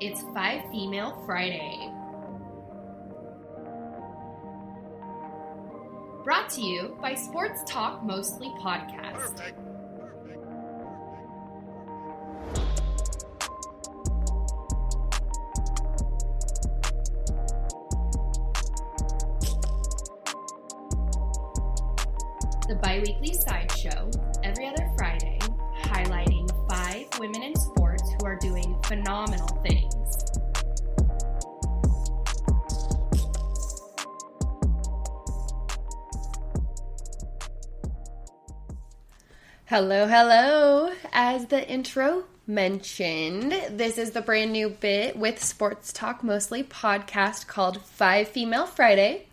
It's 5 Female Friday. Brought to you by Sports Talk Mostly Podcast. Perfect. The bi-weekly sideshow every other Friday, highlighting 5 women in sports who are doing phenomenal things. Hello. As the intro mentioned, this is the brand new bit with Sports Talk Mostly Podcast called 5 Female Friday.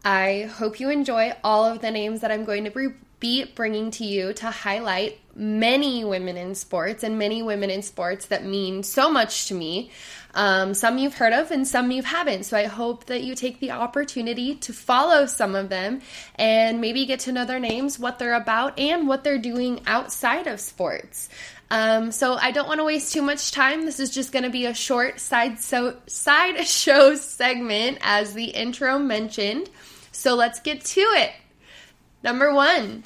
I hope you enjoy all of the names that I'm going to be bringing to you to highlight many women in sports and many women in sports that mean so much to me. Some you've heard of and some you haven't. So I hope that you take the opportunity to follow some of them and maybe get to know their names, what they're about, and what they're doing outside of sports. So I don't want to waste too much time. This is just going to be a short side show segment as the intro mentioned. So let's get to it. Number 1,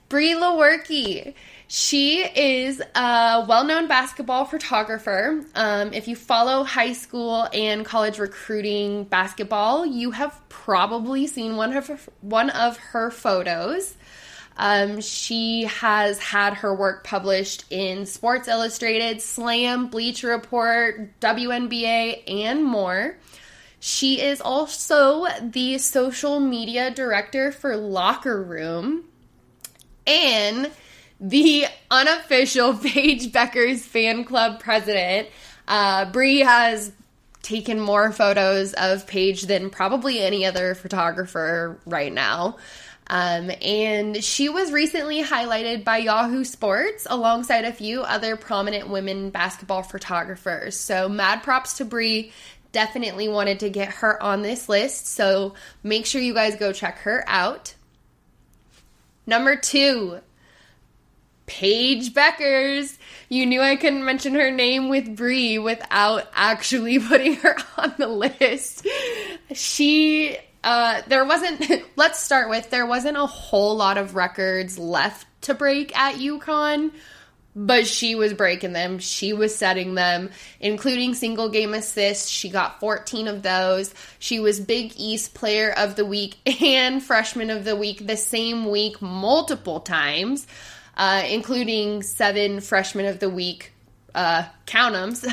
Brie Lewerke. She is a well-known basketball photographer. If you follow high school and college recruiting basketball, you have probably seen one of her photos. She has had her work published in Sports Illustrated, Slam, Bleacher Report, WNBA, and more. She is also the social media director for Locker Room and the unofficial Paige Bueckers fan club president. Brie has taken more photos of Paige than probably any other photographer right now. And she was recently highlighted by Yahoo Sports alongside a few other prominent women basketball photographers. So mad props to Brie. Definitely wanted to get her on this list, so make sure you guys go check her out. Number 2, Paige Bueckers. You knew I couldn't mention her name with Brie without actually putting her on the list. There wasn't a whole lot of records left to break at UConn, but she was breaking them. She was setting them, including single game assists. She got 14 of those. She was Big East Player of the Week and Freshman of the Week the same week multiple times, including 7 Freshman of the Week count-ems.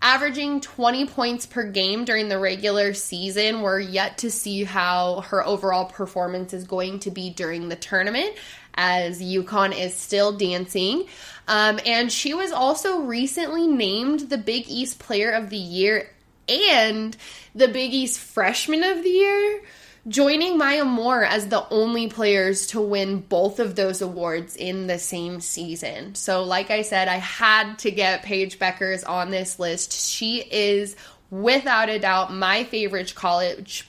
Averaging 20 points per game during the regular season. We're yet to see how her overall performance is going to be during the tournament, as UConn is still dancing. And she was also recently named the Big East Player of the Year and the Big East Freshman of the Year, joining Maya Moore as the only players to win both of those awards in the same season. So like I said, I had to get Paige Bueckers on this list. She is without a doubt my favorite college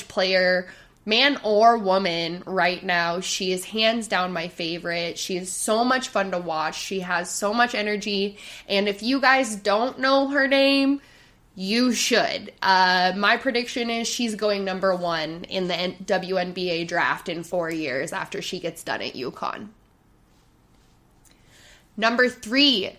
player, man or woman right now. She is hands down my favorite. She is so much fun to watch. She has so much energy. And if you guys don't know her name, you should. My prediction is she's going number 1 in the WNBA draft in 4 years after she gets done at UConn. Number 3,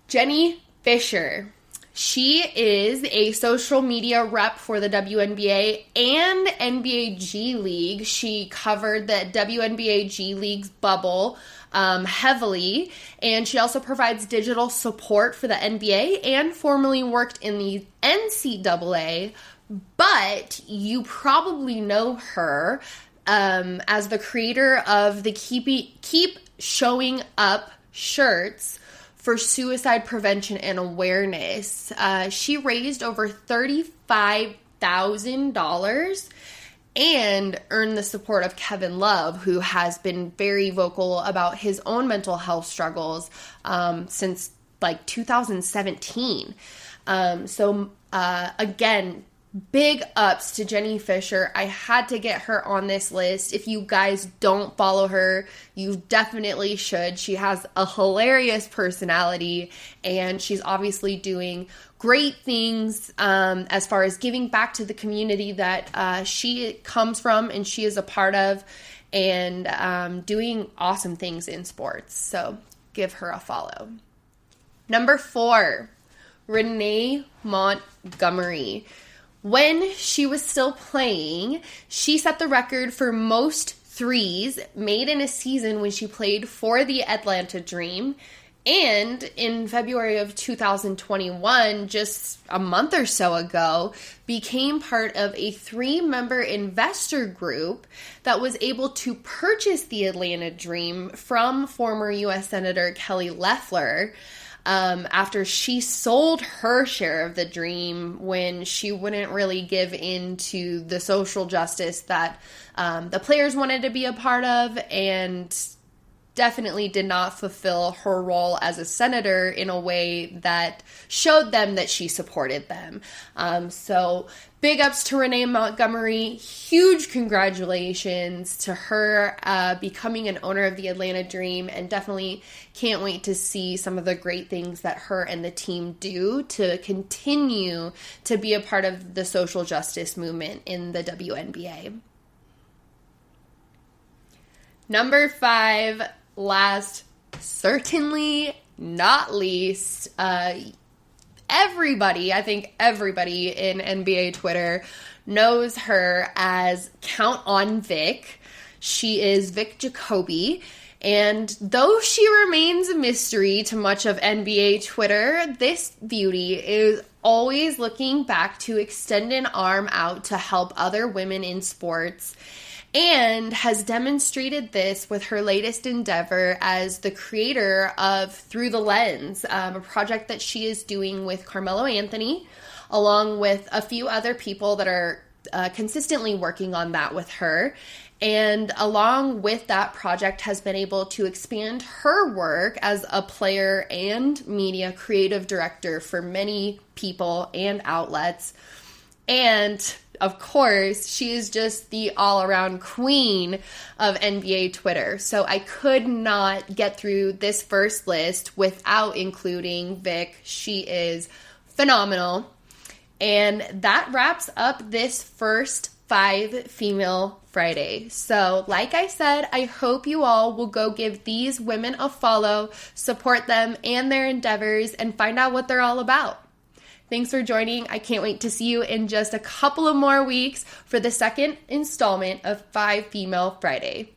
Jenny Fisher. She is a social media rep for the WNBA and NBA G League. She covered the WNBA G League's bubble heavily, and she also provides digital support for the NBA and formerly worked in the NCAA, but you probably know her as the creator of the Keep Showing Up shirts for suicide prevention and awareness. She raised over $35,000 and earned the support of Kevin Love, who has been very vocal about his own mental health struggles since like 2017. Again, big ups to Jenny Fisher. I had to get her on this list. If you guys don't follow her, you definitely should. She has a hilarious personality, and she's obviously doing great things as far as giving back to the community that she comes from and she is a part of, and doing awesome things in sports. So give her a follow. Number 4, Renee Montgomery. When she was still playing, she set the record for most threes made in a season when she played for the Atlanta Dream. And in February of 2021, just a month or so ago, became part of a 3-member investor group that was able to purchase the Atlanta Dream from former U.S. Senator Kelly Loeffler. After she sold her share of the dream when she wouldn't really give in to the social justice that the players wanted to be a part of, and definitely did not fulfill her role as a senator in a way that showed them that she supported them. So big ups to Renee Montgomery. Huge congratulations to her becoming an owner of the Atlanta Dream, and definitely can't wait to see some of the great things that her and the team do to continue to be a part of the social justice movement in the WNBA. Number 5, last, certainly not least, everybody in NBA Twitter knows her as Count on Vic. She is Vic Jacoby, and though she remains a mystery to much of NBA Twitter, this beauty is always looking back to extend an arm out to help other women in sports, and has demonstrated this with her latest endeavor as the creator of Through the Lens, a project that she is doing with Carmelo Anthony, along with a few other people that are consistently working on that with her. And along with that project has been able to expand her work as a player and media creative director for many people and outlets. And of course, she is just the all-around queen of NBA Twitter. So I could not get through this first list without including Vic. She is phenomenal. And that wraps up this first 5 Female Friday. So like I said, I hope you all will go give these women a follow, support them and their endeavors, and find out what they're all about. Thanks for joining. I can't wait to see you in just a couple of more weeks for the second installment of 5 Female Friday.